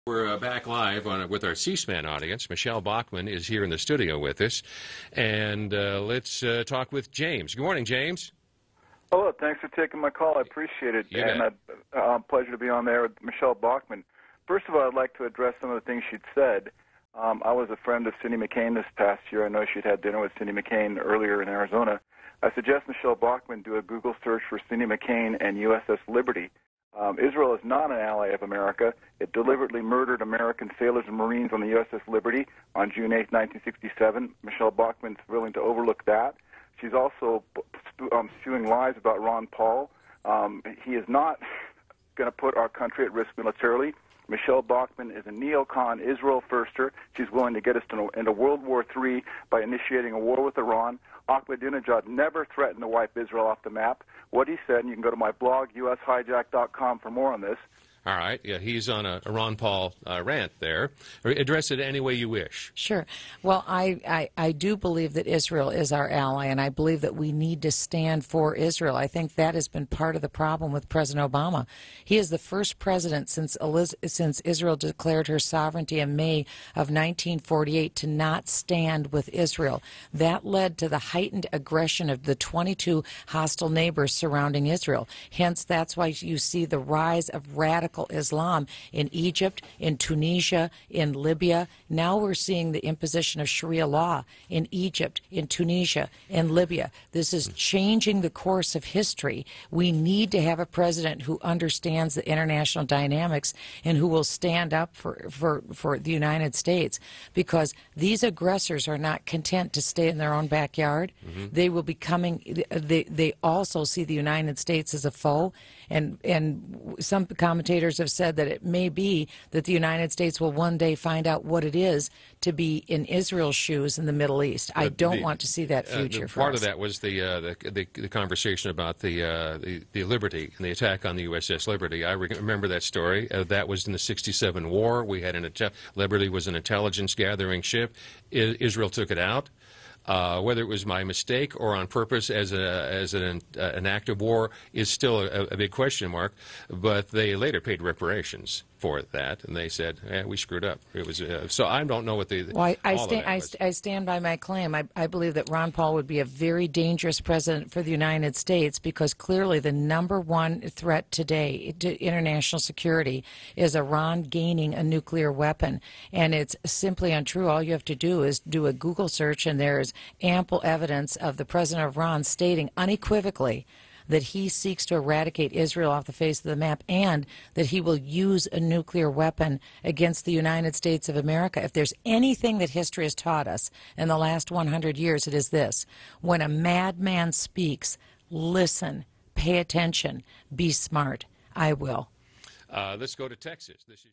We're back live with our C-SPAN audience. Michelle Bachmann is here in the studio with us. And let's talk with James. Good morning, James. Hello. Thanks for taking my call. I appreciate it. And pleasure to be on there with Michelle Bachmann. First of all, I'd like to address some of the things she'd said. I was a friend of Cindy McCain this past year. I know she'd had dinner with Cindy McCain earlier in Arizona. I suggest Michelle Bachmann do a Google search for Cindy McCain and USS Liberty. Israel is not an ally of America. It deliberately murdered American sailors and Marines on the USS Liberty on June 8, 1967. Michelle Bachmann's willing to overlook that. She's also spewing lies about Ron Paul. He is not going to put our country at risk militarily. Michelle Bachmann is a neocon Israel firster. She's willing to get us into World War III by initiating a war with Iran. Ahmadinejad never threatened to wipe Israel off the map. What he said, and you can go to my blog, ushijack.com, for more on this. All right. Yeah, he's on a Ron Paul rant there. Address it any way you wish. Sure. Well, I do believe that Israel is our ally, and I believe that we need to stand for Israel. I think that has been part of the problem with President Obama. He is the first president since Israel declared her sovereignty in May of 1948 to not stand with Israel. That led to the heightened aggression of the 22 hostile neighbors surrounding Israel. Hence, that's why you see the rise of radical Islam in Egypt, in Tunisia, in Libya. Now we're seeing the imposition of Sharia law in Egypt, in Tunisia, in Libya. This is changing the course of history. We need to have a president who understands the international dynamics and who will stand up for the United States, because these aggressors are not content to stay in their own backyard. They will be coming. They also see the United States as a foe, and some commentators have said that it may be that the United States will one day find out what it is to be in Israel's shoes in the Middle East. I don't want to see that future for us. Part of that was the conversation about the Liberty and the attack on the USS Liberty. I remember that story. That was in the '67 war. We had Liberty was an intelligence gathering ship. Israel took it out. Whether it was my mistake or on purpose as an act of war is still a big question mark. But they later paid reparations for that, and they said, we screwed up. It was so I don't know what the well, I stand by my claim. I believe that Ron Paul would be a very dangerous president for the United States, because clearly the number one threat today to international security is Iran gaining a nuclear weapon, and it's simply untrue. All you have to do is do a Google search, and there's ample evidence of the president of Iran stating unequivocally that he seeks to eradicate Israel off the face of the map, and that he will use a nuclear weapon against the United States of America. If there's anything that history has taught us in the last 100 years, it is this: when a madman speaks, listen, pay attention, be smart. I will. Let's go to Texas. This is